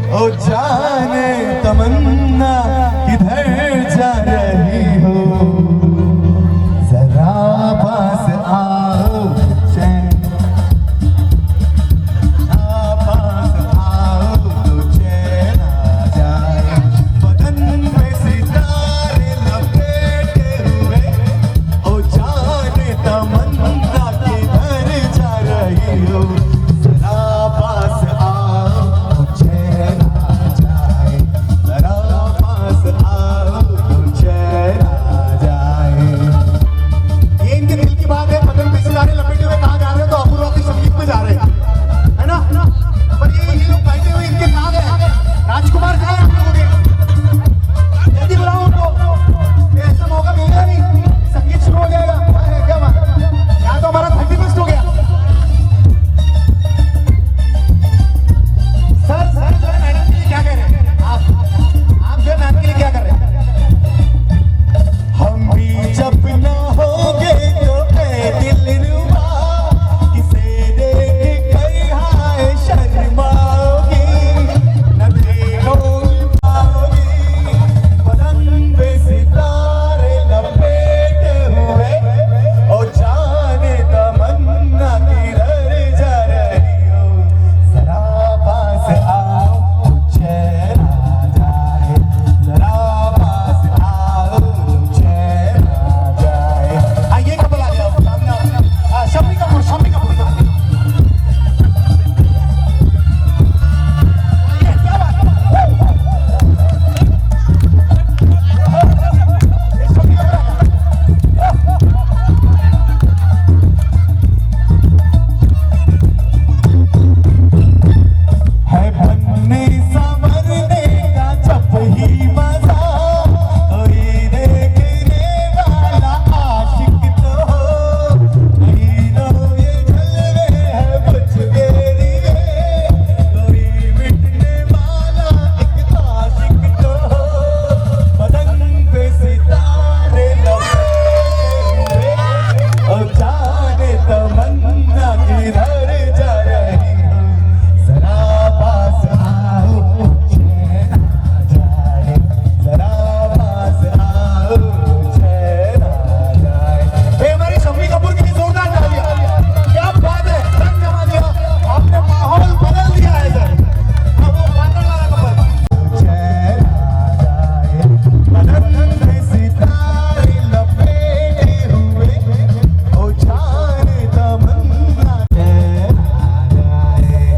ओ जाने तमन्ना किधर जा रही हो, जरा पास आओ चैन, पास आओ तो चैन आ जाए। बदन पे सितारे लपेटे हुए, ओ जाने तमन्ना किधर जा रही हो, जरा पास आओ चैन आ जाए, जरा पास आओ तो चैन आ जाए। ये इनके दिल की बात है। बदन पे सितारे लपेटे हुए कहाँ जा रहे हो, तो अपूर्वा के संगीत में जा रहे हैं, है ना? पर ये लोग बैठे हुए इनके कहाँ गए? राजकुमार कहाँ है आप लोगों के? जल्दी बुलाओ उनको। ऐसा मौका मिलेगा नहीं, संगीत शुरू हो जाएगा। क्या बात, यहाँ तो हमारा 31 हो गया। सर जो है मैडम के लिए क्या कह रहे हैं आप जो है मैम के लिए क्या कर रहे हैं? हम भी जब न होंगे तो ऐ दिलरुबा, किसे देख कर हाय शर्माओगी, न देखोगी पाओगी। बदन पे सितारे लपेटे हुए, ओ जाने तमन्ना किधर जा रही हो, जरा पास आओ चैन आ जाए, जरा पास आओ चैन आ जाए। हाँ, ये कपल आ गया सामने आओ। शम्मी कपूर ये क्या बात है? ये शम्मी कपूर आ गया। है बनने संवरने का जब ही मजा, कोई देखने वाला आशिक तो हो, महीनों ये जलवे है मुझ मेरी में, कोई मिटने वाला एक आशिक तो हो। बदन पे सितारे लपेटे हुए, ओ जाने तमन्ना किधर जा रही हो, जरा पास आओ चैन आ जाए, जरा पास आओ चैन आ जाए। ये हमारी शम्मी कपूर की जोरदार तालियां, क्या बात है, रंग जमा दिया आपने, माहौल बदल दिया है सर। अब वो पागल वाला कपल चैन आ जाए, बदन पे सितारे लपेटे हुए, ओ जाने तमन्ना चैन आ जाए।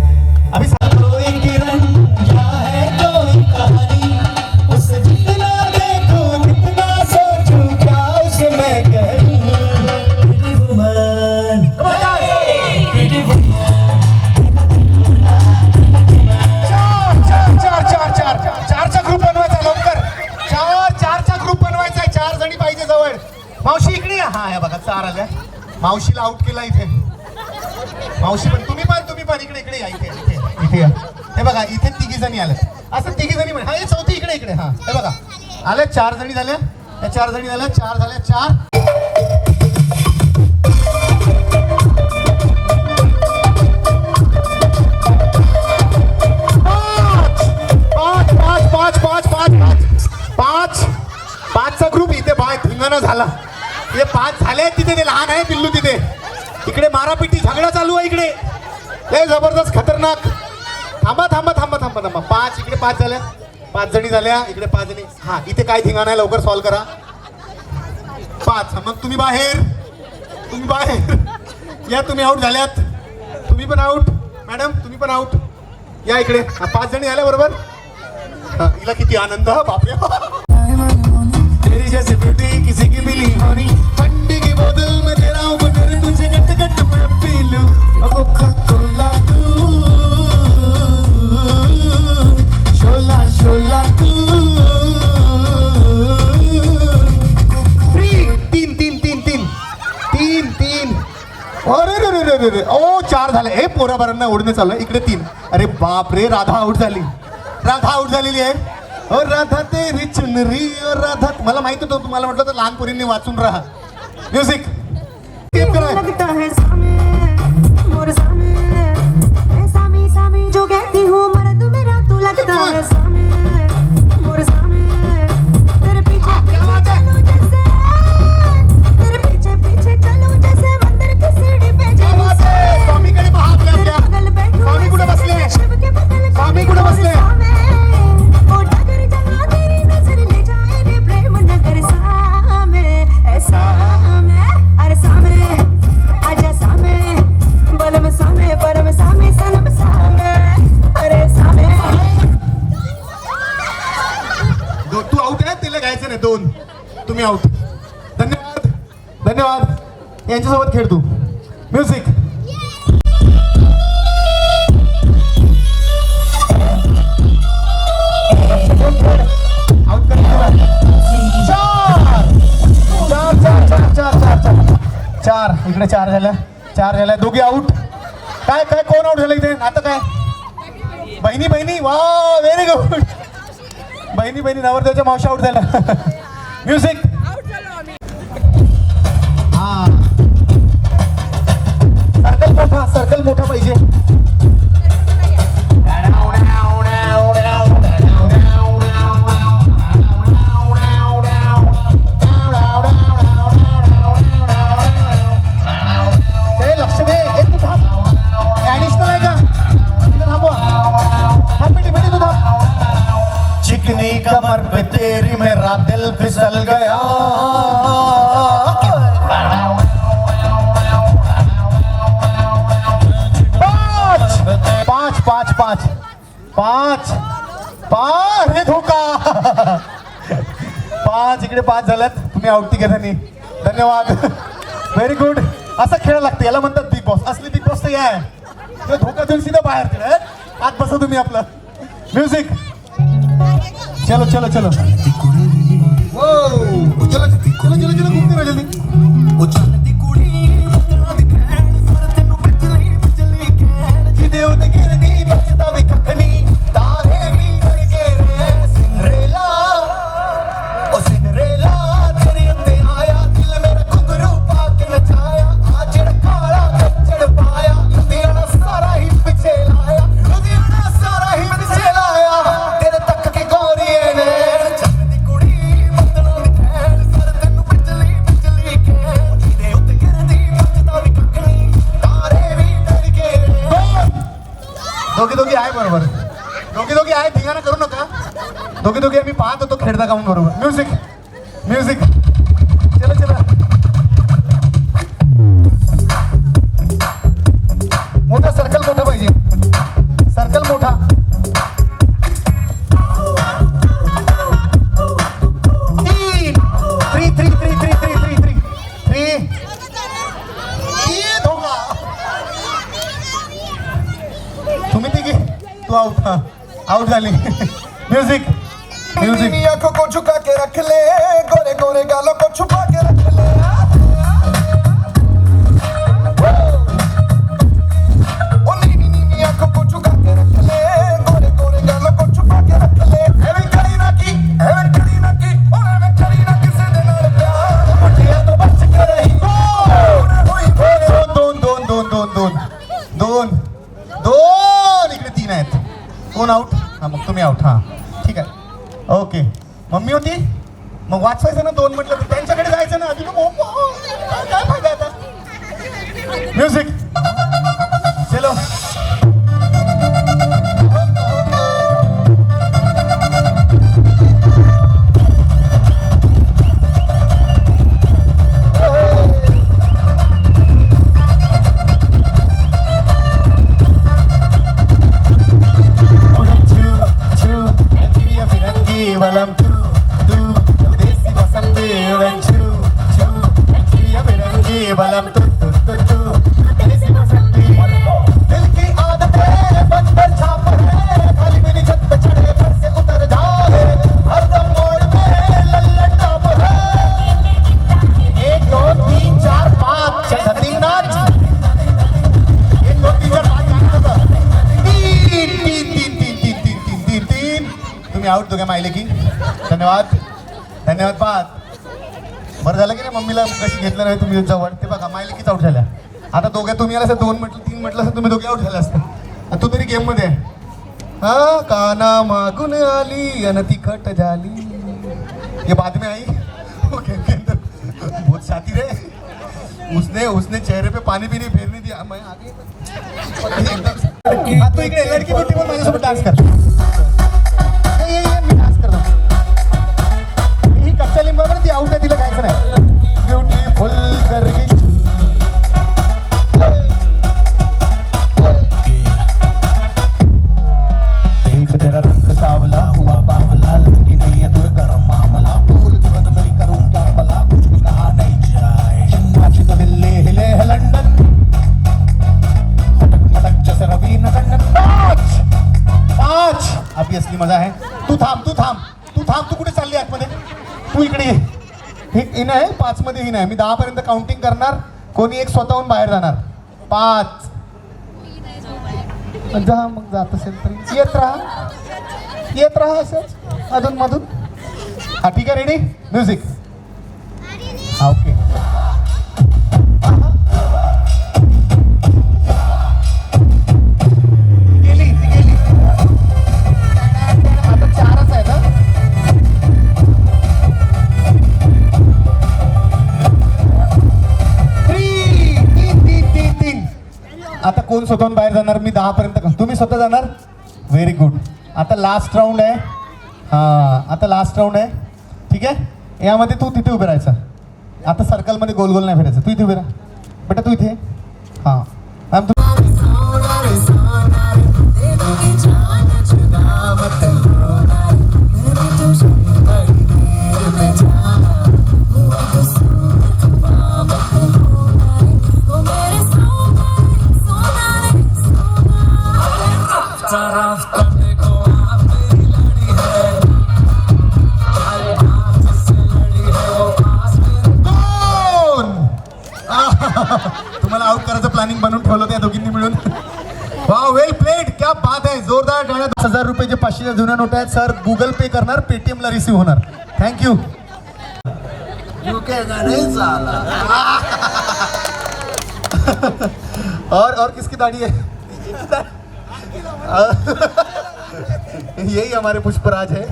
अभी कोई किरण क्या है कोई कहानी, उसे जितना देखो जितना सोचूं क्या उसे मैं कहूं। Pretty woman, pretty woman। चारचा ग्रुप बनवायचा लवकर, चारचा ग्रुप बनवायचा आहे। 4 जणी पाहिजे जवळ। मावशी इकडे या। हा, या बघा 4 आल्या। मावशीला आउट केला इथे। मावशी पण तुम्ही पण इकडे या, इथे या। हे बघा इथे 3 जणी आल्या, असं 3 जणी म्हणे। हा, हे चौथी इकडे हा, हे बघा आल्या 4 जणी झाल्या, या 4 जणी झाल्या, 4 झाल्या, 4। पाचचा ग्रुप इथे बाय धिंगाणा झाला। हे 5 झाले, तिथे ते लहान आहे पिल्लू, तिथे इकडे मारापिटी झगडा चालू आहे इकडे, हे जबरदस्त खतरनाक। थांबा 5 इकडे 5 झाल्या, 5 जणी झाल्या, इकडे 5 जणी। हा, इथे काय धिंगाणा आहे लवकर सॉल्व करा। 5, मग तुम्ही बाहेर या, तुम्ही आउट झाल्यात, तुम्ही पण आउट, मॅडम तुम्ही पण आउट या इकडे। 5 जणी झाल्या बरोबर। हिला किती आनंद, बापरे। तेरी जैसी ब्यूटी किसी की मिली होनी, ठंडी की बोतल में तेरा बटर तुझे गट गट मैं पी लूं, कोका-कोला तू, शोला शोला तू। 3 अरे ओ 4 झाले। हे पोराबारांना ओढणे चालू आहे, इकडे 3। अरे बाप रे, राधा आउट झालेली आहे। और राधा तेरी चुनरी, और राधा, मला माहित होतं तुम्हाला म्हटलं तर लहान पोरींनी वाचून राहा। म्युझिक लगता है सामे, मोर सामे, सामी सामी जो कहती हूँ मर्द मेरा तू लगता 2 तुम्ही आउट. धन्यवाद धन्यवाद. यांच्यासोबत खेळ तू. म्युझिक. चार इकडे 4 झाल्या. दोघी आउट. काय कोण आउट झालं इथे आता? काय बहिणी वा व्हेरी गुड. बहिणी नवरदेवच्या मावशी आउट झाल्या. म्युझिक. हा सर्कल मोठा पाहिजे. चिकनी कमर पे तेरी मेरा दिल फिसल गया. पाच. हे धोका. 5 इकडे 5 झाल्यात. तुम्ही आउट तिघांनी. धन्यवाद. Very good. असं खेळ लागतं. याला म्हणतात बिग बॉस. असली बिग बॉस तर या आहे. धोका देऊन सीधा बाहेर. आत बसा तुम्ही आपलं. म्युझिक. चलो चलो चलो दोघी आहे बरोबर. दोघी आहे. धिंगाणा करू नका. दोघी आम्ही पाहत होतो खेळता का म्हणून बरोबर. म्युझिक. चला मोठा सर्कल मोठा पाहिजे. सर्कल मोठा. तुम्ही तिघी. तू आउट झाली. म्युझिक. आंखों को झुका के रख ले, गोरे गोरे गालों को छुपा के रख ले. ओ नीनी आंखों को झुका के रख ले, गोरे गोरे गालों को छुपा के रख ले. हेवन करीना की और हेवन करीना किसे देना रे प्यार. मुठिया तो बच के रही. दोन इकडे 3 आहेत. कोण आउट? हा मग तुम्ही आउट. हा ठीक आहे. ओके. मम्मी होती मग वाचवायचं ना. 2 म्हटलं तर त्यांच्याकडे जायचं ना. अजून काय फायदा आता. म्युझिक. चलो. Walam tu desi basande venchu ya berangi walam tu desi basande dil ki aadat hai ban par chhap hai खाली मेरी छत पे चढ़े घर से उतर जाए हरदम मोड़ में लल्लन टॉप है 1 2 3 4 5 6 3 नाच 1 2 3 4 5 3 तुम्ही आउट. दोघे माहिले की. धन्यवाद. पाहत बरं झालं की नाही. मम्मीला कशी घेतलं नाही तुम्ही जवळ. ते बघा माहिले कीच आउट झाल्या. आता दोघे तुम्ही आला 2 म्हटलं 3 म्हटलं असं तुम्ही दोघे आउट झाले असतं. तू तरी गेम मध्ये. हा काना मागून आली अन तिखट झाली. ये बाद में आई. ओके के अंदर बहुत साथी रे. उसने चेहरे पे पानी भी नहीं फेरने दिया. मैं आगे एकदम. तू इकडे लडकी बिट्टी पण माझ्यासोबत डान्स कर. मी डान्स करतो. ही कच्च्या लिंबावर ती आउट आहे. तिला गायचं नाही. ब्युटिफुल करगी. देख तेरा रंग सावला हुआ बावला लगी नहीं है दुर्गरम मामला. फूल आपली असली मजा आहे. तू थांब तू कुठे चालली आतमध्ये? तू इकडे ये. हे इन आहे 5 मध्ये इन आहे. मी 10 पर्यंत काउंटिंग करणार, कोणी एक स्वतःहून बाहेर जाणार. 5 जा, मग जात असेल तरी येत राहा असंच अधून मधून. हा ठीक आहे, रेडी म्युझिक. हा ओके. गेली आता 4च आहे ना. तीन. आता कोण स्वतःहून बाहेर जाणार? मी 10 पर्यंत. तुम्ही स्वतः जाणार? Very good. आता लास्ट राऊंड आहे. हा आता लास्ट राऊंड आहे. ठीक आहे, यामध्ये तू तिथे उभे राहायचं. आता सर्कलमध्ये गोल गोल नाही फिरायचं. तू इथे उभे राहा बेटा, तू इथे. हां मॅम तू. तुम्हाला आउट करायचं प्लॅनिंग बनवून ठेवलं त्या दोघींनी मिळून. वाव, वेल प्लेड. क्या बात आहे, जोरदार टाळ्या. 10,000 रुपये 500 जुन्या नोट आहेत सर. गूगल पे करणार, पेटीएम ला रिसीव्ह होणार. थँक्यू. और किसकी दाढ़ी है? यही हमारे पुष्पराज है.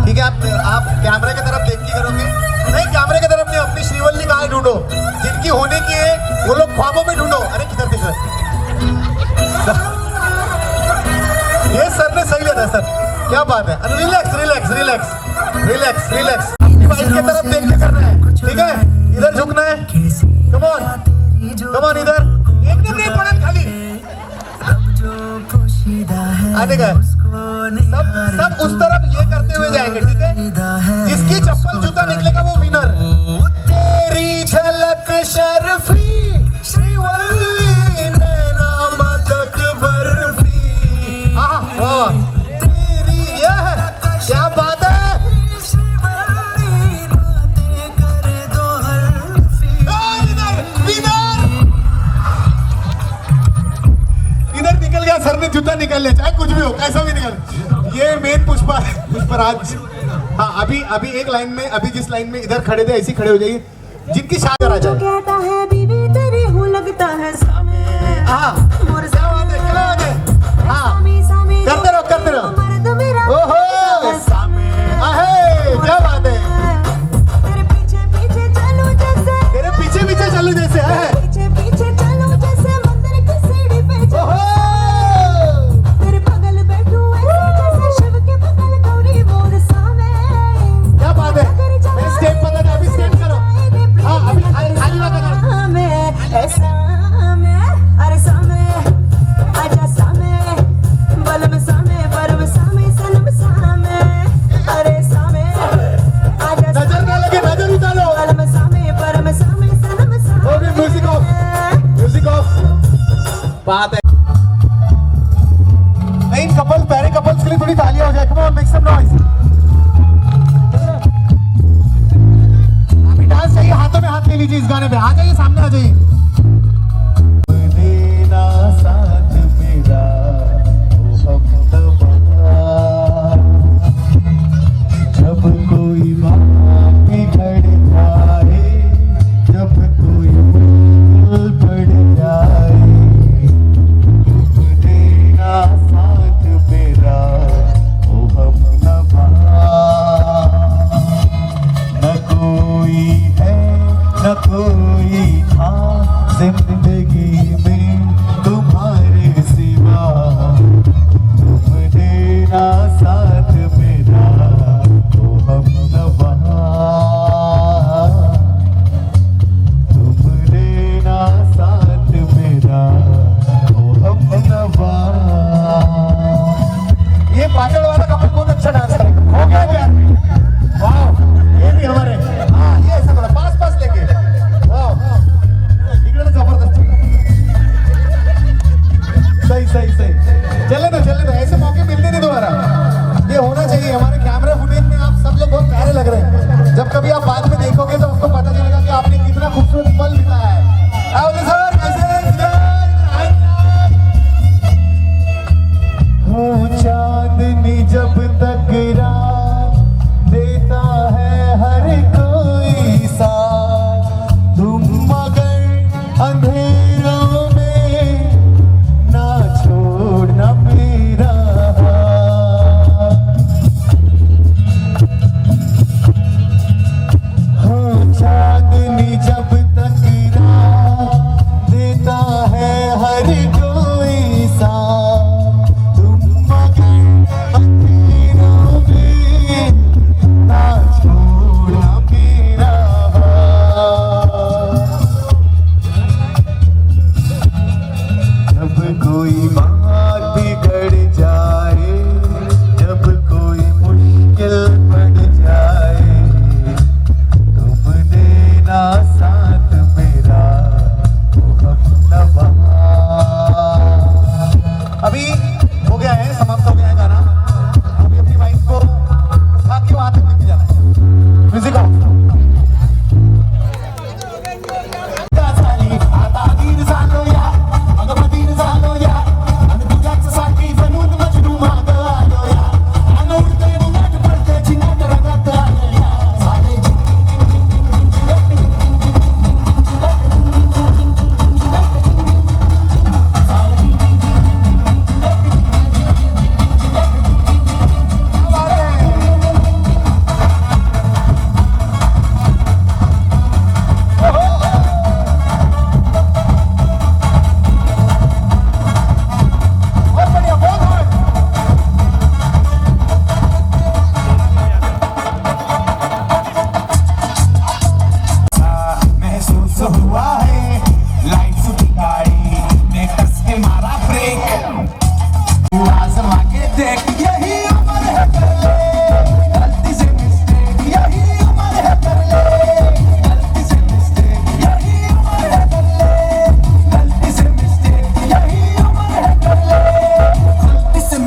ठीक है, आप कैमरे की तरफ देख के करोगे. नहीं, कैमरे की तरफ नहीं. अपनी श्रीवल्ली कहाँ ढूंढो, जिनकी होने की है वो लोग ख्वाबों में ढूंढो. अरे किधर दिख रहा है? ये सर ने सही लिया था सर. क्या बात है. Relax relax relax relax relax. Bike की तरफ देख के करना है. ठीक है, इधर झुकना है. कम ऑन इधर. एकदम नहीं पड़े खाली. आने का सब उस तरफ ये करते हुए जाएंगे. ठीक है, जिसकी चप्पल जूता निकलेगा वो विनर. तेरी झलक शर्फी श्रीवल्ली नैना मदक बर्फी. हाँ तेरी यह क्या बात है. इधर निकल गया सर ने जूता निकल लिया. चाहे कुछ भी हो, कैसा भी निकल. ये मेन पुष्पराज. हाँ अभी एक लाइन में, अभी जिस लाइन में इधर खड़े थे ऐसे खड़े हो जाइए. जिनकी शादी करा जाए. कहता है बीवी तेरी हूँ लगता है सामे. हाँ क्या बात है. हाँ करते रहो. ओहो सामे. क्या बात है. तेरे पीछे पीछे चलूं जैसे. तेरे पीछे चलूं जैसे है. पीछे चलूं जैसे मंदिर की सीढ़ी पे. तेरे बगल बैठूं ऐसे जैसे शिव के बगल गौरी मोर सामे. क्या बात है. मैं स्टेप बता रहा, अभी स्टेप करो. हाँ अभी खाली बात करो. सामे अरे सामे आजा सामे बलम सामे परम सामे सनम सामे. अरे सामे आजा नजर ना लगे, नजर उतारो. बलम सामे परम सामे सनम सामे. Okay music off. बात है. नहीं प्यारे कपल्स के लिए थोड़ी तालियां हो जाए. Come on, make some noise. अभी डांस चाहिए, हाथों में हाथ ले लीजिए इस गाने पे. आ जाइए, सामने आ जाइए. देना साथ मेरा जब कोई बात बिगड़ जाए, जब कोई भूल पड़ जाए. देना साथ मेरा ओ हमनवा. न कोई है न कोई था,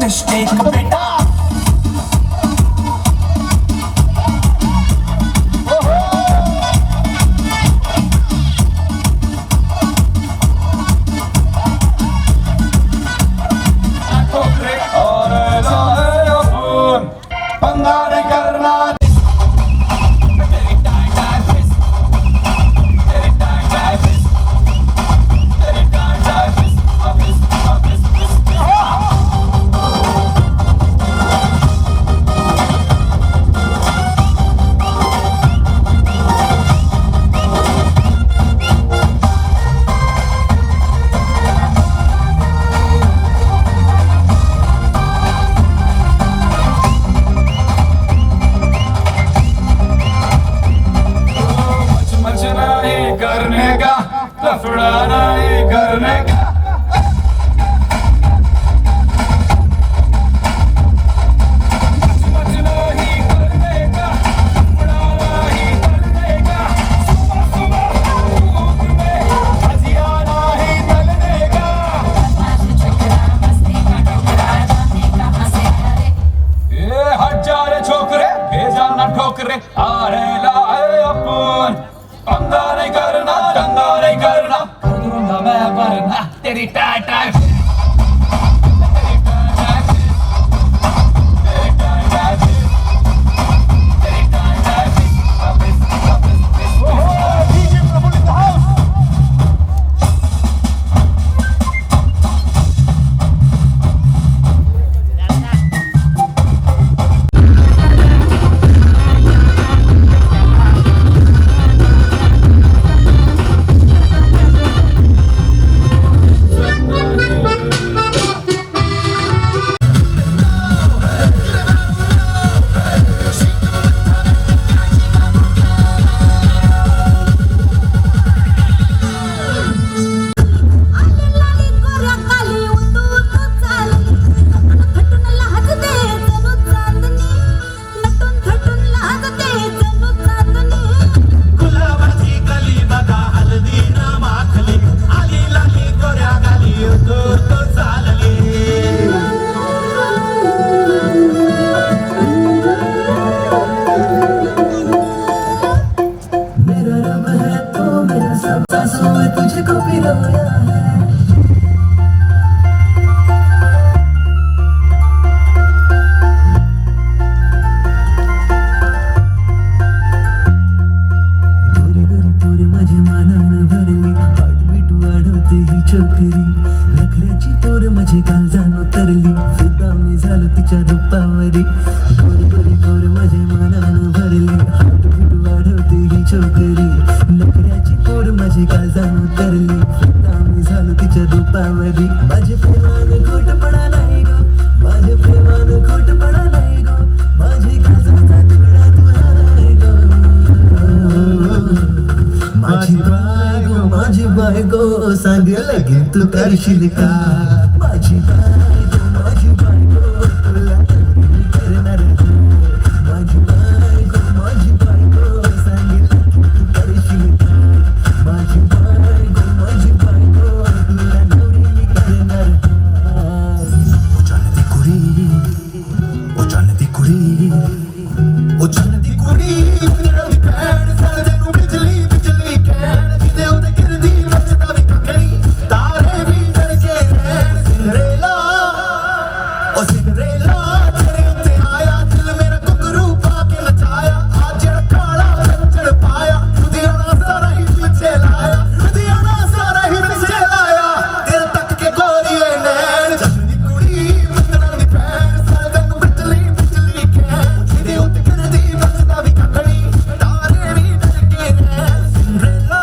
कष्ट एक बेटा लफड़ा नहीं करने का छोकरे भेजा ना ठोकरे अरे लाए अपन पंगा नहीं करना दंगा नहीं करना कर दूंगा मैं वरना तेरी टाई टाई नखऱ्याची पोर माझी काळजान उतरली फिदा मी झालो तिच्या रूपावरी गोरी गोरी गोर माझ्या मनानं भरली हार्टबीट वाढवते ही छोकरी नखऱ्याची पोर माझी काळजान उतरली फिदा मी झालो तिच्या रूपावरी माझे प्रेमानं खोटपणा नाही गो माझे प्रेमानं खोटपणा नाही गो माझी काळजाचा तुकडा तू आहे गो माझी बायको सांग लगेच तू करशील का माझी बायको तुला करणार माझी बायको सांग लगेच तू करशील का माझी बायको तुला नवरी करणार ओ जानती कुड़ी ओ जानती कुड़ी ओ जानती कुड़ी तेरा भी पैर सारे दिन बिजली बिजली कहन जिदे उते गिरदी बचदा भी कखनी तारे भी डरके रहन सिंड्रेला ओ सिंड्रेला तेरे उत्ते आया दिल मेरा कुकरू पाके नचाया आज जेड़ा काला चंचड़ पाया लुधियाना सारा ही पीछे लाया लुधियाना सारा ही पीछे लाया दिल तक के गोरिए नैन जानती कुड़ी मंदरा दी पैर सारे दिन बिजली बिजली कहन जिदे उते गिरदी बचदा भी कखनी तारे भी डरके रहन सिंड्रेला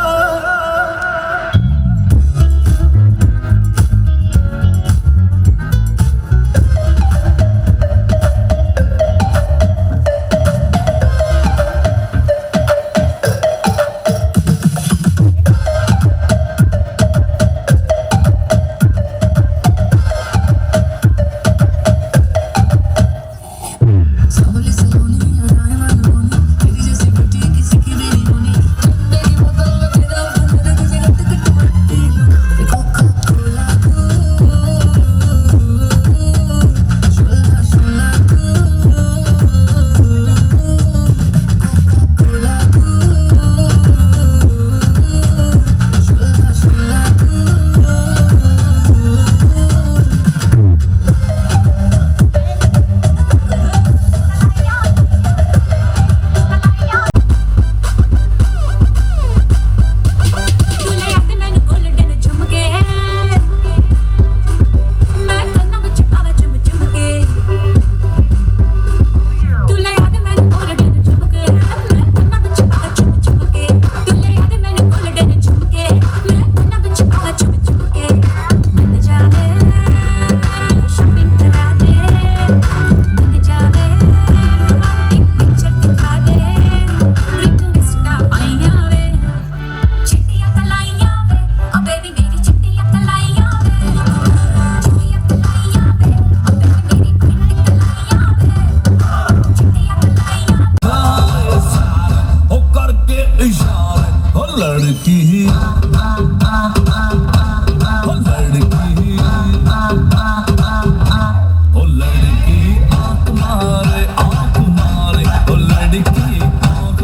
मारे ओ लड़की आँख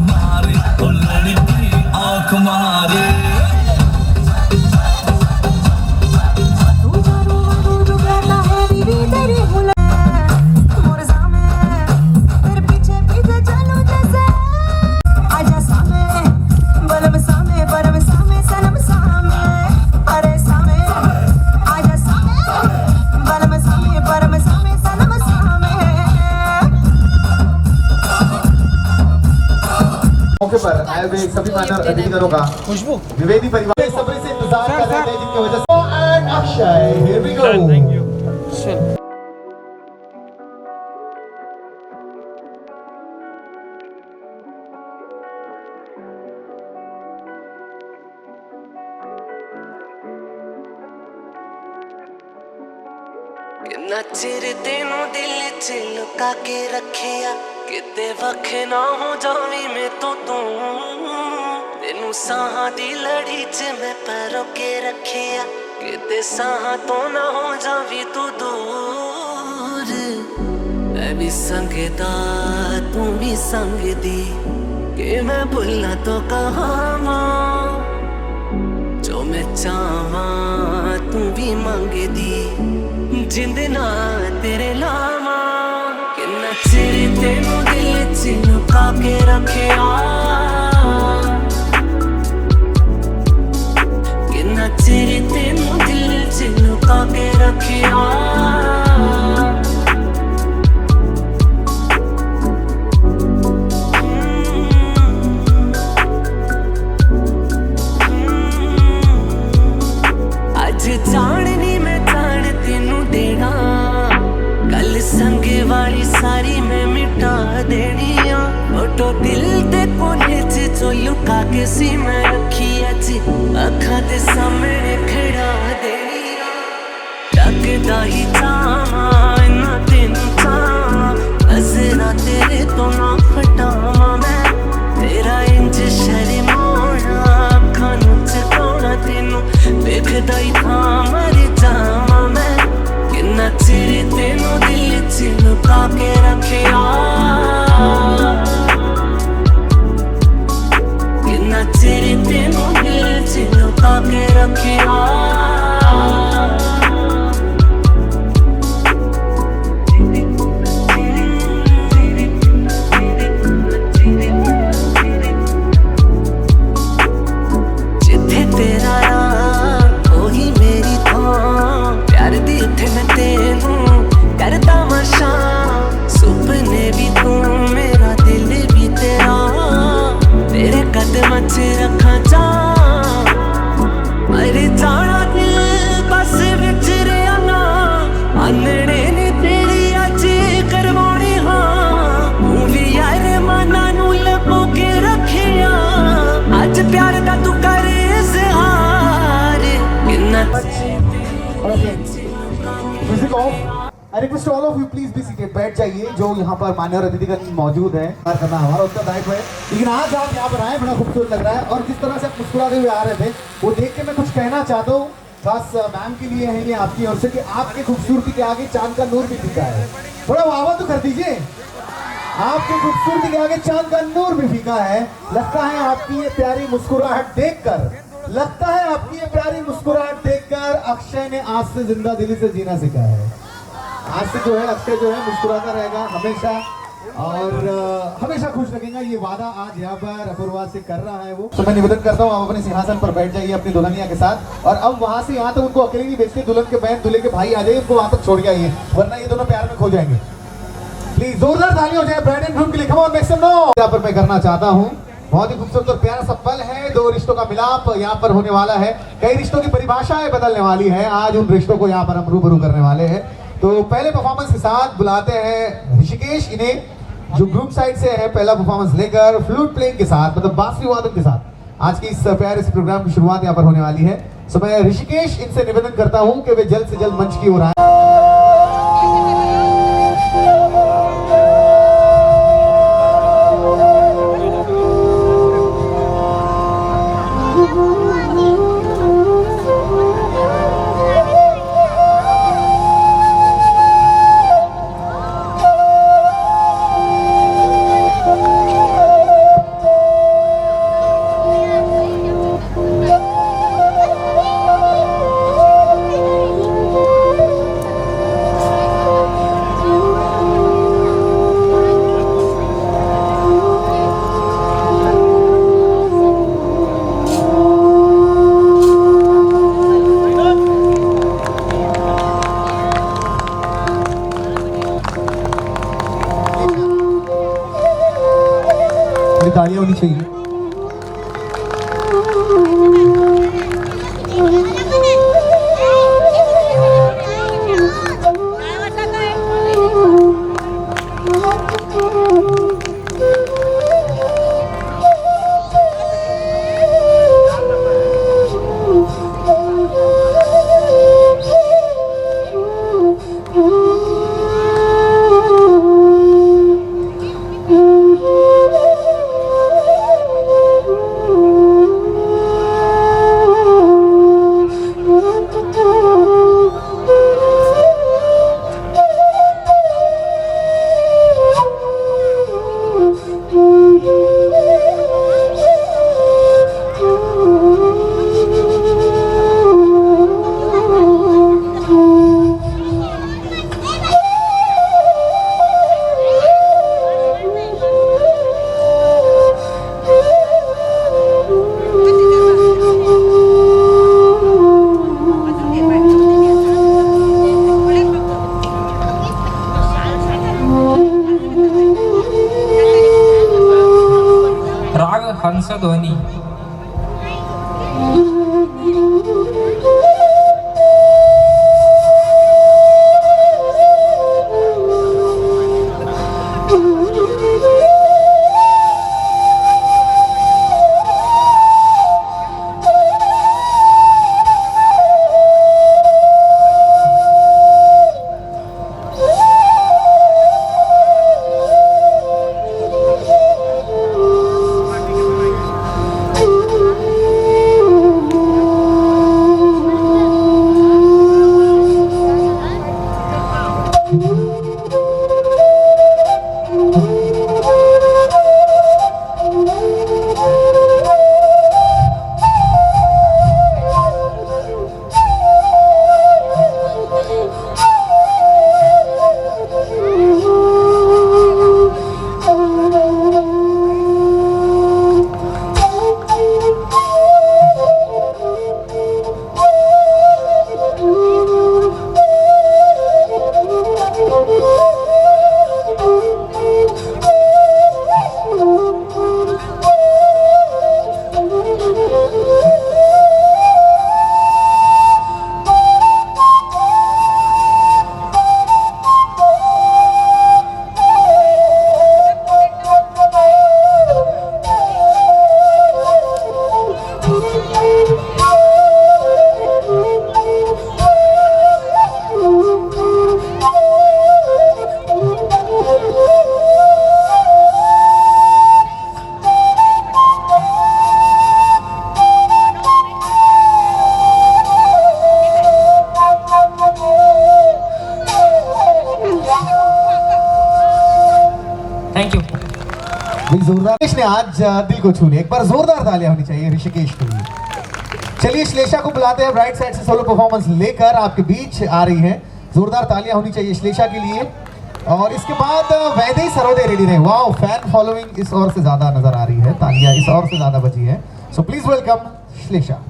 मारे ओ लड़की आँख मारे। तू जानो तू कहता है बीवी तेरी हुला मोर सामे तेरे पीछे पीछे चलो जैसे आजा सामे बलम सामे परम सामे सनम सामे अरे सामे आजा सामे बलम सामे परम सामे सनम सामे। मौके पर आए हुए सभी मान्यवर अतिथिगणों का खुशबू द्विवेदी परिवार सब्र से इंतजार कर रहे थे जिनकी वजह से and Akshay here we go. Thank you. किन्ना चिर तेनू दिल च लुका के रखिया किते वख ना हो जावी मैं तो तू तेनू साहां दी लड़ी च मैं परो के रखिया किते साहां तो ना हो जावी तू दूर। मैं भी संगदा तू भी संगदी कि मैं भुलना तो कहां जो मैं चाहवा तू भी मंगदी जिंद ना तेरे लावा। किन्ना चिर तेनू दिल च लुका के रखिया किन्ना चिर तेनू दिल च लुका के रखिया। अज जानी मैं जान तेनू देना गल संग वाली सारी मैं मिटा देनिया फोटो दिल दे कोने च जो लुका के सी मैं रखी अज अखा दे सामने खड़ा देनिया। लगदा ही चावा इन्ना तेनू चावा नजरा तेरे तो ना हटावा मैं तेरा इंज शर्माना अखा नू चकाउणा तेनू वेखदा ही था मर जावा मैं। किन्ना चिर तेनू दिल च लुका के रखिया किन्ना चिर तेनू दिल च लुका के रखिया। जिथे तेरा यार ओही मेरी थां प्यार दी उथे मैं तेनू करदा मशा सुपने भी तू मेरा दिल भी तेरा तेरे कदम च रखा जा मर जाना दिल बस विच रहा ना आनने ने तेरी अज करवानी हाँ तू भी यार मना नू लपो के रखिया अज प्यार दा तू कर इज़हार किन्ना music of. I request all of you please be seated बैठ जाइए जो यहाँ पर मान्यवर अतिथिगण मौजूद है करना हमारा उत्तरदायित्व है। लेकिन आज आप यहाँ पर आए बड़ा खूबसूरत लग रहा है और जिस तरह से आप मुस्कुराते हुए आ रहे थे वो देख के मैं कुछ कहना चाहता हूँ खास मैम के लिए है ये आपकी ओर से कि आपकी खूबसूरती के आगे चांद का नूर भी फीका है। थोड़ा वाह तो कर दीजिए। आपकी खूबसूरती के आगे चांद का नूर भी फीका है। लगता है आपकी ये प्यारी मुस्कुराहट देखकर अक्षय ने आज से जिंदा दिली से जीना सीखा है। आज से जो है अक्षय जो है मुस्कुराता रहेगा हमेशा और हमेशा खुश रखेगा ये वादा आज यहाँ पर अपूर्वा से कर रहा है वो। तो मैं निवेदन करता हूँ आप अपने सिंहासन पर बैठ जाइए अपनी दुल्हनिया के साथ और अब वहाँ से यहाँ तक उनको अकेले नहीं भेजते दुल्हन के बहन दूल्हे के भाई आ जाइए उनको वहाँ तक छोड़ के आइए वरना ये दोनों प्यार में खो जाएंगे। प्लीज जोरदार ताली हो जाए ब्राइड एंड ग्रूम के लिए। Come on make some noise. यहाँ पर मैं करना चाहता हूँ बहुत ही खूबसूरत और प्यारा सा पल है। दो रिश्तों का मिलाप यहाँ पर होने वाला है। कई रिश्तों की परिभाषाएं बदलने वाली है। आज उन रिश्तों को यहाँ पर हम रूबरू करने वाले हैं। तो पहले परफॉर्मेंस के साथ बुलाते हैं ऋषिकेश इन्हें जो ग्रुप साइड से है पहला परफॉर्मेंस लेकर फ्लूट प्लेइंग के साथ मतलब बांसुरी वादन के साथ आज की इस प्यारे इस प्रोग्राम की शुरुआत यहाँ पर होने वाली है। सो मैं ऋषिकेश इनसे निवेदन करता हूँ कि वे जल्द से जल्द मंच की ओर आए। अभी तालियां होनी चाहिए। राग हंसध्वनी। Thank you. जोरदार ने आज दिल को छू लिया। एक बार जोरदार तालियां होनी चाहिए ऋषिकेश के लिए। चलिए श्लेषा को बुलाते हैं, राइट साइड से सोलो परफॉर्मेंस लेकर आपके बीच आ रही है। जोरदार तालियां होनी चाहिए श्लेषा के लिए। और इसके बाद वैदेही सरोदे रेडी रहे। वाओ, फैन फॉलोइंग इस ओर से ज्यादा नजर आ रही है, तालियां इस ओर से ज्यादा बजी है। So please welcome Shlesha.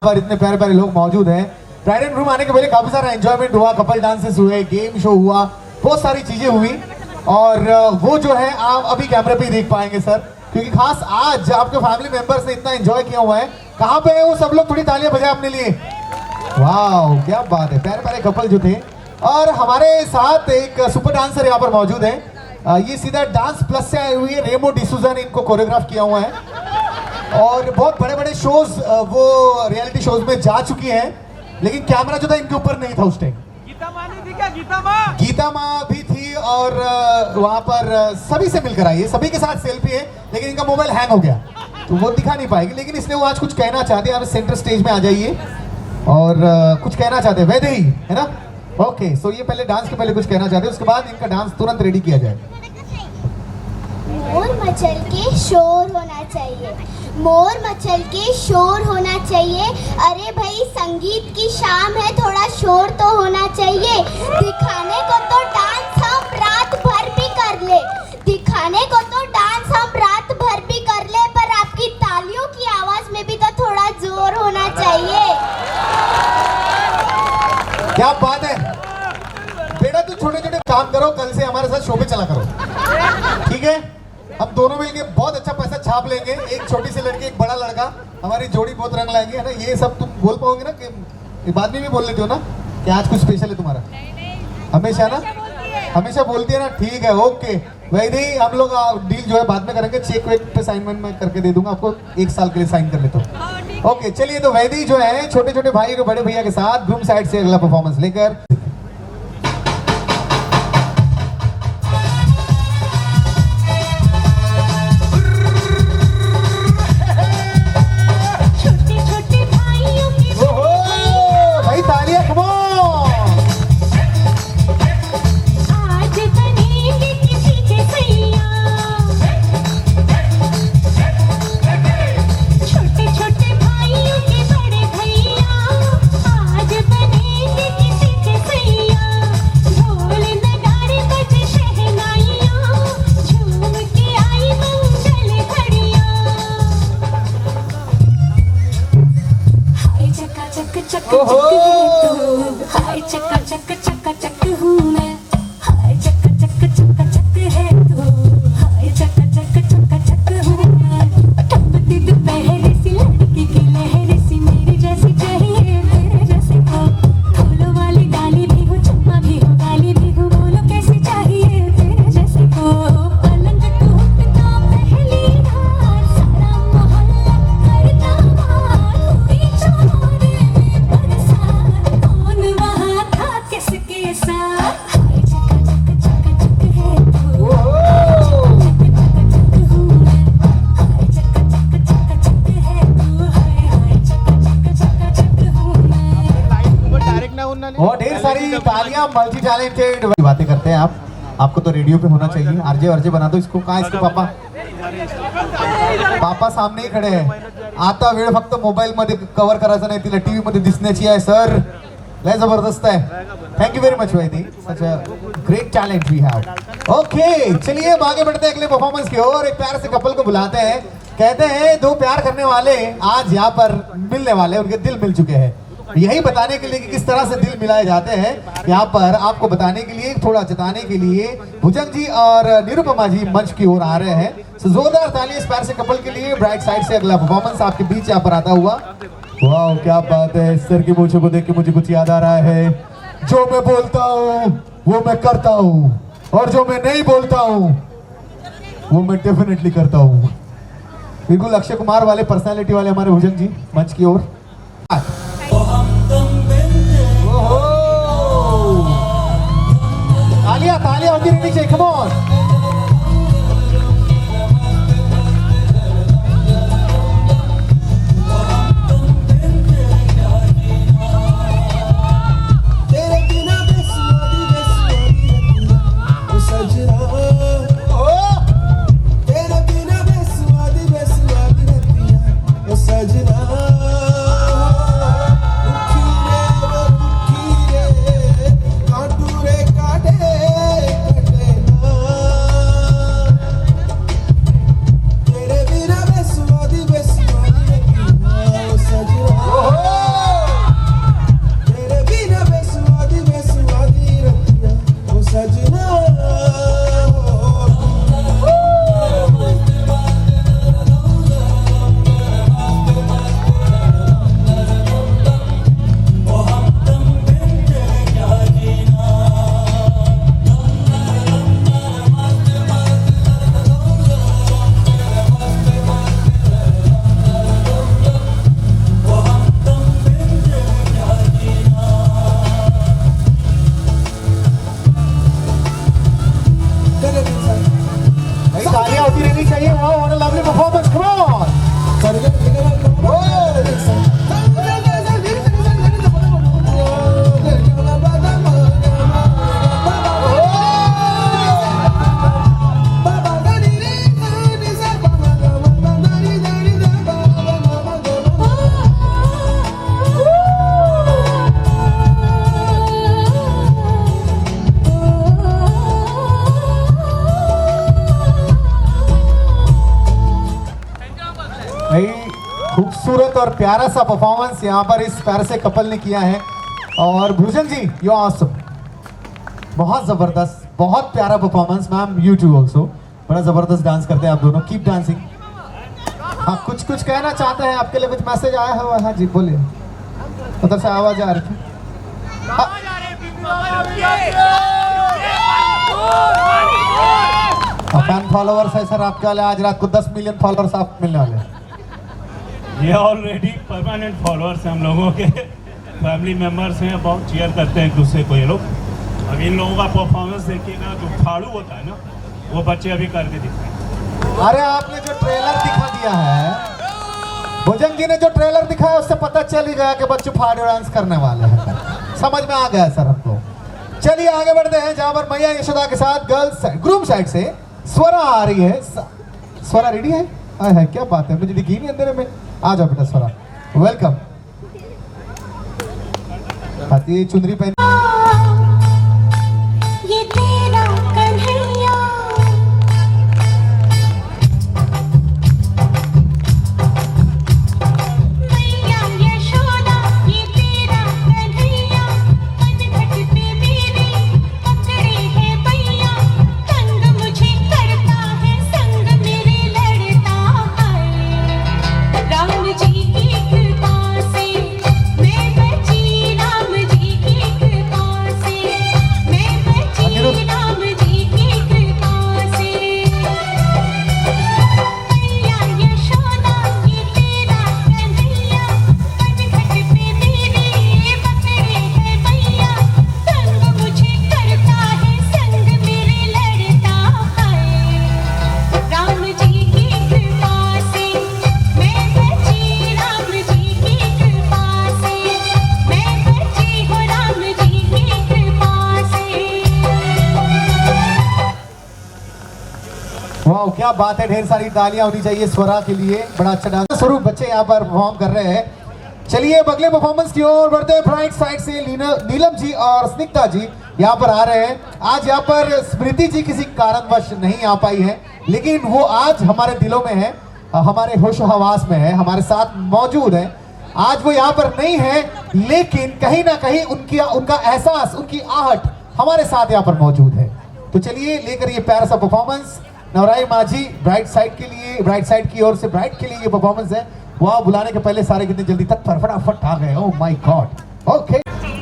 पर इतने प्यारे प्यारे लोग मौजूद हैं। ब्राइड एंड ग्रूम आने के पहले काफी सारा एंजॉयमेंट हुआ, कपल डांसेस हुए, गेम शो हुआ, बहुत सारी चीजें हुई। और वो जो है आप अभी कैमरे पे ही देख पाएंगे सर, क्योंकि खास आज आपके फैमिली मेंबर्स ने इतना एंजॉय किया हुआ है। कहाँ पे है वो सब लोग? थोड़ी तालियां बजाएं अपने लिए। वाह क्या बात है, प्यारे प्यारे कपल जो थे और हमारे साथ एक सुपर डांसर यहाँ पर मौजूद है। ये सीधा डांस प्लस से आए हुए हैं, रेमो डिसूजा ने इनको कोरियोग्राफ किया हुआ है और बहुत बड़े बड़े शोज वो रियलिटी शोज में जा चुकी हैं, लेकिन कैमरा जो था इनके ऊपर नहीं था उस टाइम। गीता माँ भी थी और वहाँ पर सभी से मिलकर आई है, सभी के साथ सेल्फी है, लेकिन इनका मोबाइल हैंग हो गया तो वो दिखा नहीं पाएगी, लेकिन इसलिए वो आज कुछ कहना चाहते हैं। आप सेंटर स्टेज में आ जाइए और कुछ कहना चाहते हैं, वैदेही है ना? ओके, सो ये पहले डांस के पहले कुछ कहना चाहते हैं, उसके बाद इनका डांस तुरंत रेडी किया जाए। मोर मचल के शोर होना चाहिए, मोर मचल के शोर होना चाहिए। अरे भाई संगीत की शाम है, थोड़ा शोर तो होना चाहिए। दिखाने को तो डांस हम रात भर भी कर ले, दिखाने को तो डांस हम रात भर भी कर ले, पर आपकी तालियों की आवाज में भी तो थोड़ा जोर होना चाहिए। क्या बात है बेटा, तू छोटे छोटे काम करो, कल से हमारे साथ शो पे चला करो, ठीक है? हम दोनों मिलके बहुत अच्छा पैसा छाप लेंगे, एक छोटी सी लड़की एक बड़ा लड़का, हमारी जोड़ी बहुत रंग लाएंगे, है ना? ये सब तुम बोल पाओगे ना कि बाद में भी बोल लेते हो ना कि आज कुछ स्पेशल है तुम्हारा? हमेशा ना, हमेशा बोलती है ना, ठीक है ओके। वैसे ही हम लोग डील जो है बाद में करेंगे, चेक वेक पे साइन मैं करके दे दूंगा आपको, 1 साल के लिए साइन कर लेते हो। ओके चलिए, तो वैदी जो है छोटे छोटे भाई को बड़े भैया के साथ ग्रूम साइड से अगला परफॉर्मेंस लेकर और ढेर सारी तालियां, मल्टी टैलेंटेड बातें करते हैं आप। आपको तो रेडियो पे होना चाहिए, आरजे आरजे बना दो इसको। कहाँ इसको पापा? पापा सामने ही खडे आहे। आता वेळ फक्त मोबाईल मध्ये कव्हर करायचा नाही, तिला टीव्ही मध्ये दिसण्याची आहे। सर लय जबरदस्त है, thank you very much Vaidi, such a great talent we have. Okay चलिए आगे बढ़ते हैं अगले परफॉर्मेंस की ओर। एक प्यार से कपल को बुलाते हैं, कहते हैं दो प्यार करने वाले आज यहाँ पर मिलने वाले, उनके दिल मिल चुके हैं। यही बताने के लिए कि किस तरह से दिल मिलाए जाते हैं, यहाँ पर आपको बताने के लिए, थोड़ा जताने के लिए भुजंग जी और निरुपमा जी मंच की ओर आ रहे हैं। जोरदार ताली इस प्यार से कपल के लिए। ब्राइट साइड से अगला परफॉर्मेंस आपके बीच यहाँ पर आता हुआ। वाह क्या बात है, सर की मूंछों को देख के मुझे कुछ याद आ रहा है। जो मैं बोलता हूँ वो मैं करता हूँ, और जो मैं नहीं बोलता हूँ वो मैं डेफिनेटली करता हूँ। बिल्कुल अक्षय कुमार वाले पर्सनालिटी वाले हमारे भुजंग जी मंच की ओर। तालियां तालियां होती रहनी चाहिए, कम ऑन। और प्यारा सा परफॉर्मेंस यहाँ पर इस प्यारे से कपल ने किया है। और भूषण जी यू ऑसम, बहुत जबरदस्त, बहुत प्यारा performance. Ma'am you too also, बड़ा जबरदस्त डांस करते हैं आप दोनों, कीप डांसिंग। हाँ कुछ कहना चाहते हैं, आपके लिए कुछ मैसेज आया है? हाँ जी बोलिए, उधर से आवाज आ रही थी। फैन फॉलोवर्स है सर आपके वाले, आज रात को 10 मिलियन फॉलोवर्स आप मिलने वाले हैं। ये ऑलरेडी परमानेंट फॉलोअर्स हैं हम लोगों के, फैमिली मेम्बर्स हैं, बहुत चीयर करते हैं एक दूसरे को ये लोग। अब इन लोगों का परफॉर्मेंस देखिएगा, जो फाड़ू होता है ना वो बच्चे अभी करके दिखाएं। अरे आपने जो ट्रेलर दिखा दिया है, भुजंग जी ने जो ट्रेलर दिखाया उससे पता चल ही गया कि बच्चे फाड़ू डांस करने वाले हैं, समझ में आ गया सर हमको। चलिए आगे बढ़ते हैं, जहां पर मैया यशोदा के साथ गर्ल्स ग्रूम साइड से स्वरा आ रही है। स्वरा रेडी है? है क्या बात है, मुझे दिखी नहीं अंधेरे में। आ जाओ बेटा स्वरा, वेलकम। हाथी चुंदरी पहन, ये तेरा कन्हैया मैया यशोदा, ये तेरा कन्हैया पनघट पे मेरे पकड़े है भैया, तंग मुझे करता है संग मेरे लड़ता है। राम जी की कृपा से मैं बची, राम जी की कृपा से मैं बची, राम जी की कृपा से। मैया यशोदा, ये तेरा कन्हैया पनघट पे मेरे पकड़े है भैया, तंग मुझे करता है संग मेरे लड़ता है। राम जी की कृपा से मैं बची, राम जी की कृपा से मैं बची हूँ, राम जी की कृपा से। वाह क्या बात है, ढेर सारी तालियां होनी चाहिए स्वरा के लिए, बड़ा अच्छा डांस स्वरूप बच्चे यहाँ पर परफॉर्म कर रहे हैं। चलिए अब अगले परफॉर्मेंस की ओर बढ़ते हैं। ब्राइट साइड से नीलम जी और स्निग्धा जी यहाँ पर आ रहे हैं। आज यहाँ पर स्मृति जी किसी कारणवश नहीं आ पाई है, लेकिन वो आज हमारे दिलों में है, हमारे होशो हवास में है, हमारे साथ मौजूद है। आज वो यहाँ पर नहीं है, लेकिन कहीं ना कहीं उनका एहसास, उनकी आहट हमारे साथ यहाँ पर मौजूद है। तो चलिए लेकर ये प्यारा सा परफॉर्मेंस नवराई माझी ब्राइट साइड के लिए, ब्राइट साइड की ओर से ब्राइट के लिए ये परफॉर्मेंस है। वहाँ बुलाने के पहले सारे कितने जल्दी तक फटाफट आ गए। Oh my God, okay. आवडती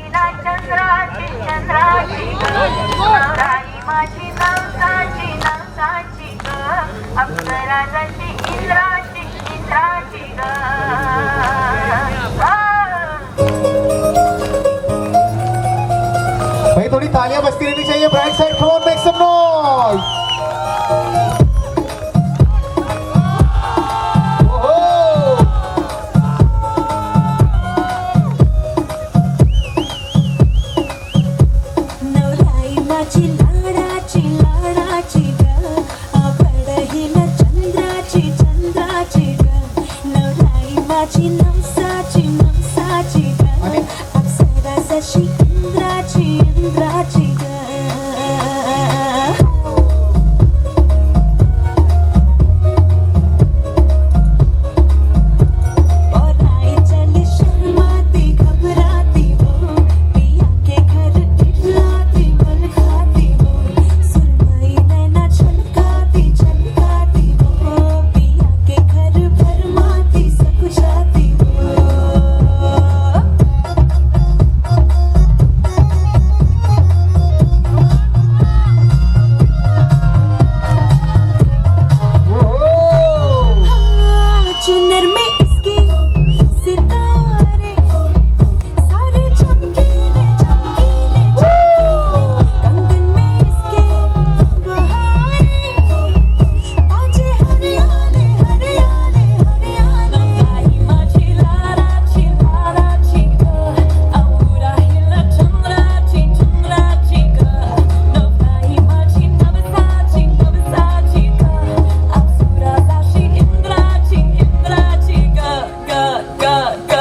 ना चंद्राची चंद्राची ग, नवराई माझी नवसाची नवसाची ग, अप्सरा जशी इंद्राची इंद्राची ग। भाई थोड़ी तालियां बजती रहनी चाहिए। Bright side, come on make some noise. नवराई माझी लाडाची लाडाची ग, आवडही ना चंद्राची चंद्राची ग, नवराई माझी नवसाची नवसाची ग, अप्सरा जशी इंद्राची इंद्राची ग। चुनर में इसके सितारे सारे चमकीले चमकीले कंगन में इसके बहारे, आज हरियाले हरियाले हरियाले। नवराई माझी लाडाची लाडाची ग, आवडहीला चंद्राची चंद्राची ग, नवराई माझी नवसाची नवसाची ग, अप्सरा जशी इंद्राची इंद्राची ग ग ग ग।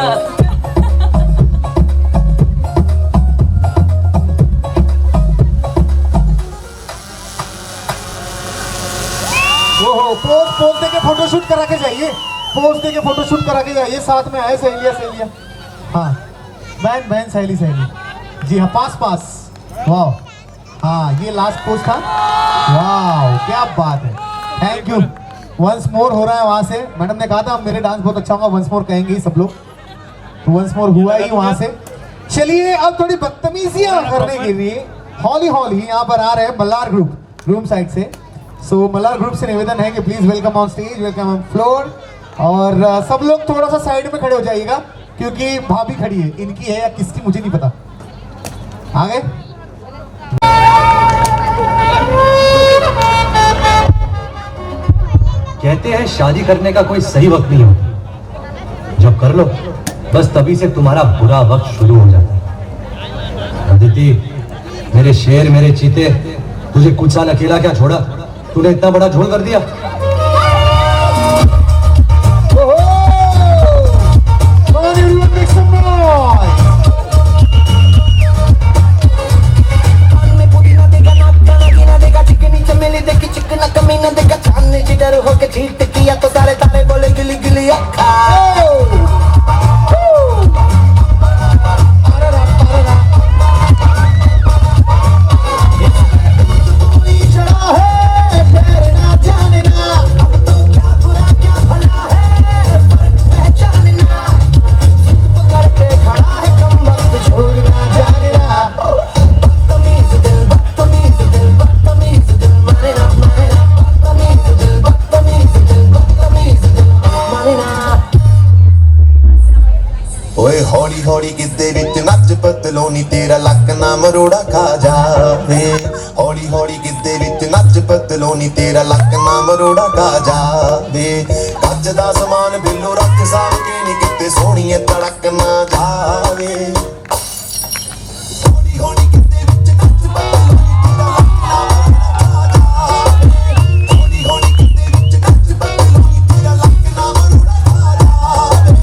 ओहो पोज देके फोटोशूट करा के जाइए। पोज दे के फोटो शूट करा के जाइए, साथ में आए सहेलिया सहेलिया। हाँ बहन बहन सहेली सहेली, जी हाँ पास पास। वाह हाँ ये लास्ट पोज था, वाह क्या बात है, थैंक यू। वंस मोर हो रहा है वहाँ से, मैडम ने कहा था मेरे डांस बहुत अच्छा होगा, वंस मोर कहेंगे ही सब लोग, तो वंस मोर हुआ ही वहाँ से। चलिए अब थोड़ी बदतमीजियाँ करने के लिए हॉली हॉली यहाँ पर आ रहे हैं मल्हार ग्रुप रूम साइड से। सो मल्हार ग्रुप से निवेदन है कि please welcome on stage, welcome on floor, और सब लोग थोड़ा सा साइड में खड़े हो जाइएगा क्योंकि भाभी खड़ी है, इनकी है या किसकी मुझे नहीं पता। आगे कहते हैं शादी करने का कोई सही वक्त नहीं होता, जब कर लो बस तभी से तुम्हारा बुरा वक्त शुरू हो जाता है। अदिति मेरे शेर मेरे चीते, तुझे कुछ साल अकेला क्या छोड़ा, तूने इतना बड़ा झोल कर दिया। डर होके चीट किया तो सारे तारे बोले गिली गिली अक्खा। हौली हौली किसदे विच नच पतलोनी तेरा लक ना मरोड़ा खा जावे। हौली हौली किसदे विच नच पतलोनी तेरा लक ना मरोड़ा खा जावे। कच दा समान बिल्लो रख साम के नी किते सोहणीए तड़क ना जावे। हौली हौली किसदे विच नच पतलोनी तेरा लक ना मरोड़ा खा जावे। हौली हौली किसदे विच नच पतलोनी तेरा लक ना मरोड़ा खा जावे।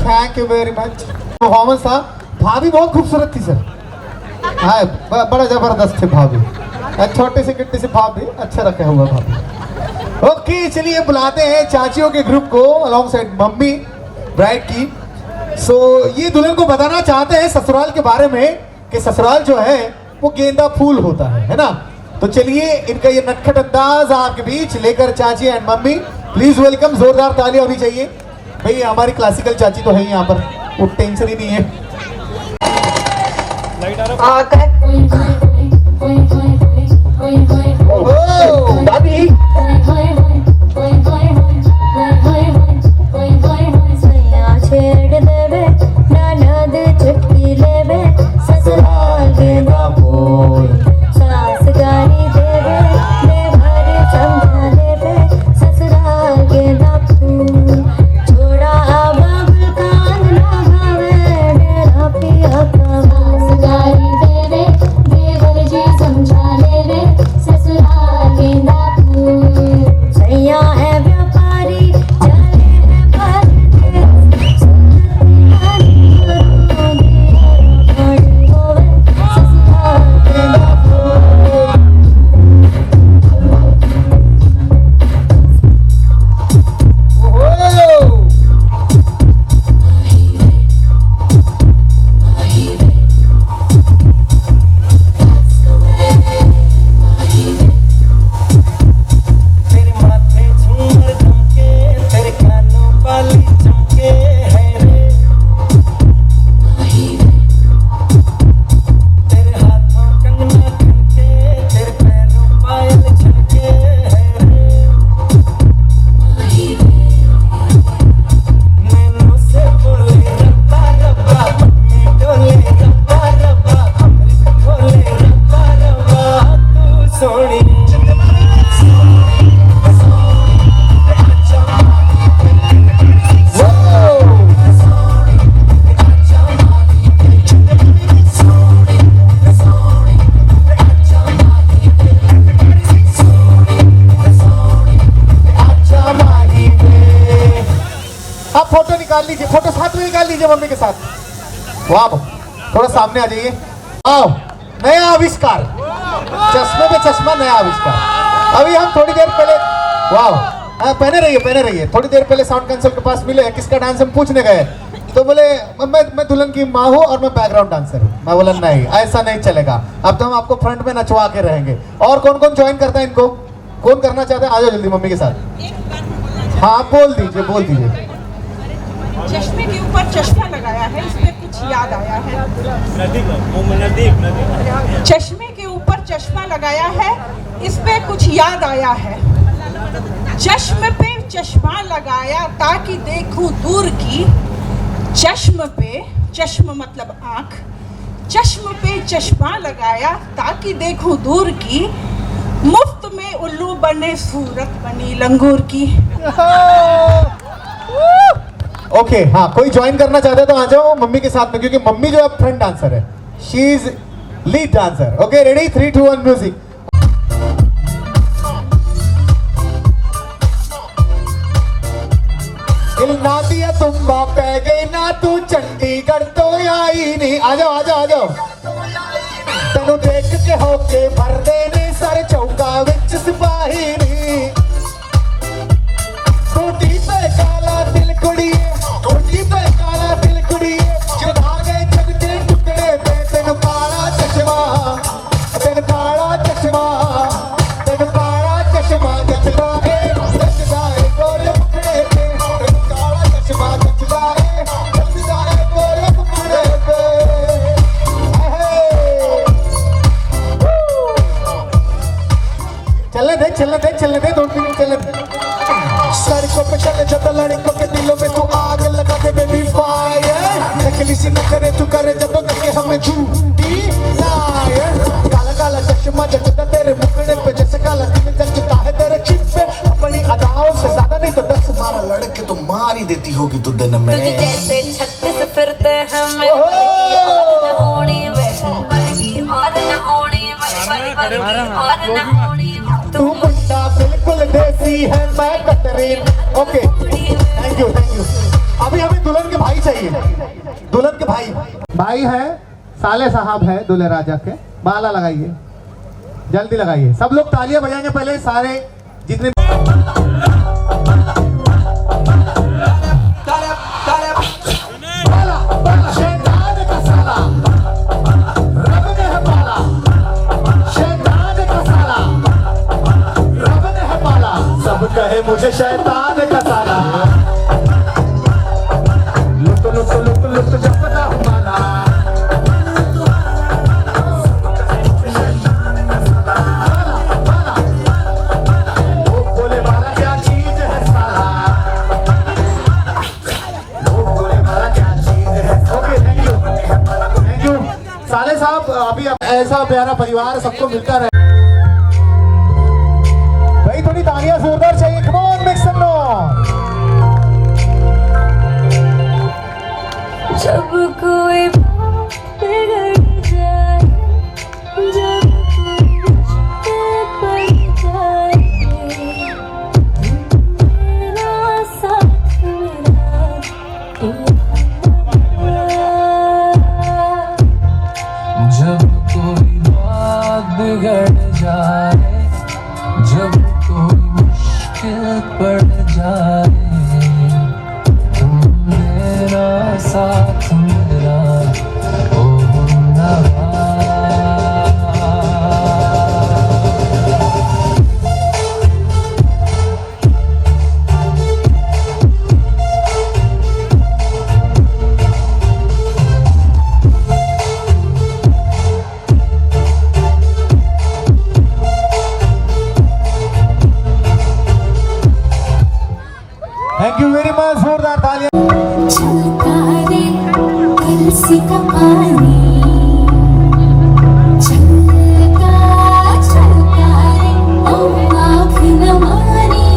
Thank you very much. Performance था, भाभी बहुत खूबसूरत थी सर, हाँ बड़ा जबरदस्त थे भाभी, छोटे से गिट्टी से भाभी, अच्छा रखा हुआ भाभी। ओके चलिए बुलाते हैं चाचियों के ग्रुप को अलॉन्ग साइड मम्मी ब्राइड की। सो ये दुल्हन को बताना चाहते हैं ससुराल के बारे में कि ससुराल जो है वो गेंदा फूल होता है ना। तो चलिए इनका ये नटखट अंदाज आपके बीच लेकर चाची एंड मम्मी, प्लीज वेलकम, जोरदार तालियां होनी चाहिए। भाई हमारी क्लासिकल चाची तो है यहाँ पर, वो टेंशन ही नहीं है। दादी छेड़ देवे ननद चुटकी लेवे ससुराल गेंदा फूल, सास गाली देवे देवर समझा लेवे ससुराल गेंदा फूल। बबुल कांद ना भावे डेरा पिया का, सास गाली देवे निकाल लीजिए, फोटो साथ में निकाल लीजिए मम्मी के साथ। वाह, थोड़ा सामने आ जाइए। आओ, नया आविष्कार, चश्मे पे चश्मा, नया आविष्कार। अभी हम थोड़ी देर पहले, वाह, पहने रहिए। थोड़ी देर पहले साउंड कंसोल के पास मिले, किसका डांस हम पूछने गए, तो बोले मैं दुल्हन की माँ हूँ और मैं बैकग्राउंड डांसर हूँ। मैं बोला नहीं, ऐसा नहीं चलेगा, अब तो हम आपको फ्रंट में नचवा के रहेंगे। और कौन कौन ज्वाइन करता है इनको, कौन करना चाहता है? आ जाओ जल्दी मम्मी के साथ। हाँ, बोल दीजिए। चश्मे के ऊपर चश्मा लगाया है, इसमें कुछ याद आया है। चश्मे के ऊपर चश्मा लगाया है, इसमें कुछ याद आया है। चश्म पे चश्मा लगाया ताकि देखूं दूर की। चश्म पे, चश्म मतलब आँख, चश्म पे चश्मा लगाया ताकि देखूं दूर की। मुफ्त में उल्लू बने सूरत बनी लंगूर की। ओके, हाँ, कोई ज्वाइन करना चाहते तो आ जाओ मम्मी के साथ में, क्योंकि मम्मी जो है फ्रंट डांसर है, she is lead dancer. Okay, ready, 3, 2, 1 music. दिल ना दिया तुम पै गई ना, तू चंडीगढ़ तो आई नहीं। आ जाओ। तेनू देख के होके भर देने सर चौका विच सिपाही नी। टूटी पे काला दिल कुड़िए, टूटी पे काला दिल कुड़िए, चुरा गए जग के टुकड़े पे। तेनू काला चश्मा, तेनू काला चश्मा, तेनू काला चश्मा जचदा है गोरे मुखड़े पे। तेनू काला चश्मा जचदा है गोरे मुखड़े पे। चलने दे 2 मिनट चलने दे। सड़कों पे चले जब लड़कों के दिलों में तू आग लगा दे बेबी फायर। नकली सी न करे तू करे जब करके हमें झूठी लायर। काला काला चश्मा जचता तेरे मुखड़े पे, जैसे काला दिल जचता है तेरे चिप पे। अपनी अदाओं से ज्यादा नहीं तो 10 12 लड़के तो मार ही देती होगी तू दिन में। जैसे 36 फिरते हैं तू मुंडा बिल्कुल देसी है, मैं कतरीन। Okay, thank you. अभी हमें दुल्हन के भाई चाहिए। दुल्हन के भाई है, साले साहब है दूल्हे राजा के। माला लगाइए, जल्दी लगाइए। सब लोग तालियां बजाएंगे पहले, सारे जितने कहे मुझे शैतान का साला। लुट जपना माना। लोग बोले माला क्या चीज है साला, लोग बोले माला क्या चीज है। ओके, थैंक यू साले साहब। अभी ऐसा प्यारा परिवार सबको मिलता रहे। थोड़ी तालियां जोरदार चाहिए। Come on, make some noise. जब कोई बिगड़ जाए, जब कोई मुश्किल पड़ जाए, मेरा साथ मेरा जब कोई बात बिगड़ जाए, जब कोई मुश्किल पड़ जाए, तुम मेरा साथ मेरा ओ नवा। थैंक यू वेरी मच, जोरदार तालियां। चलता रे कलसी का पानी, चलता रे ओ आँख न मारी।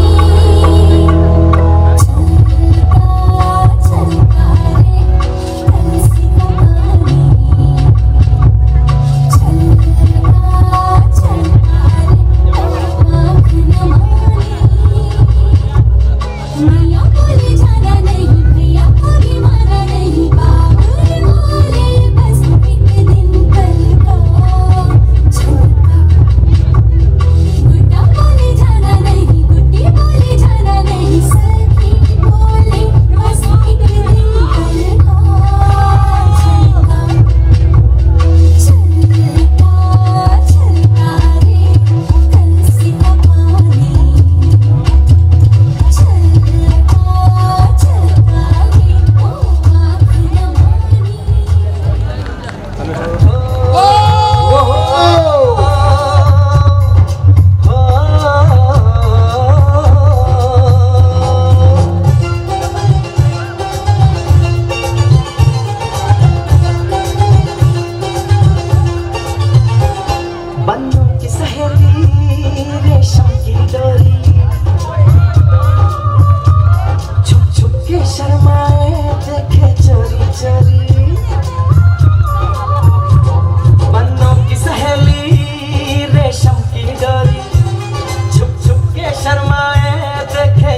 चलता रे कलसी का पानी, चलता रे ओ आँख न मारी। भैया बोले जाना नहीं, भैया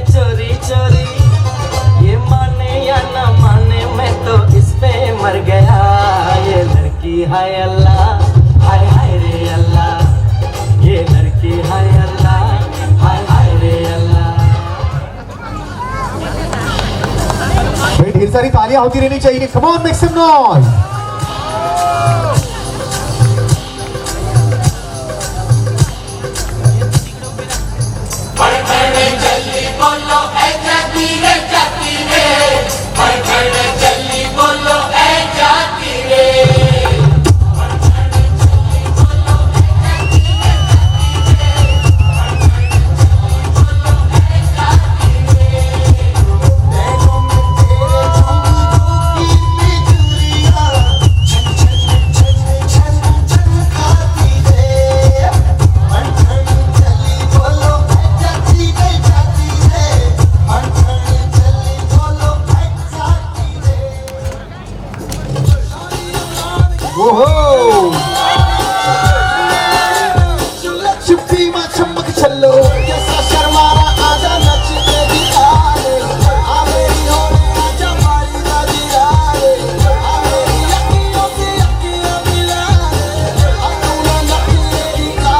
चोरी चोरी, ये माने या न माने मैं तो इस पे मर गया। ये लड़की हाय अल्लाह, हाय हाय रे अल्लाह, ये लड़की हाय अल्लाह, हाय हाय रे अल्लाह। भाई ढेर सारी तालियां होती रहनी चाहिए। Come on, make some noise. चुप्पी में चमक चलो, कैसा शर्मारा आजा नच के दिखाए, आ मेरी होने आजा मारी दादी आए, आ मेरी अखियों से अखियां मिला दे, अब तू ना नखरे दिखा।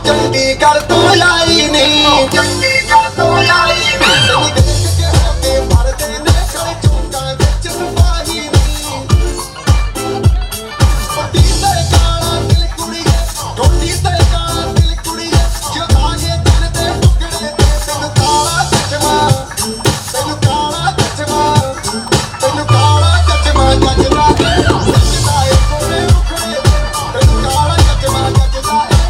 चंडीगढ़ तो लाई नहीं, चंडीगढ़ तो लाई नहीं, देख के होके भर देने कर चौका बेच पाही नहीं। छोटी से काला दिल कुड़िए, छोटी से काला दिल कुड़िए, जो आगे दिल दे टुकड़े दे। तेनु काला चचमा, तेनु काला चचमा, तेनु काला चचमा जचदा है, जचदा है कोरे मुखड़े दे। तेनु काला चचमा जचदा है,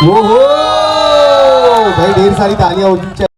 ओहो भाई ढेर सारी तालियां होनी चाहिए।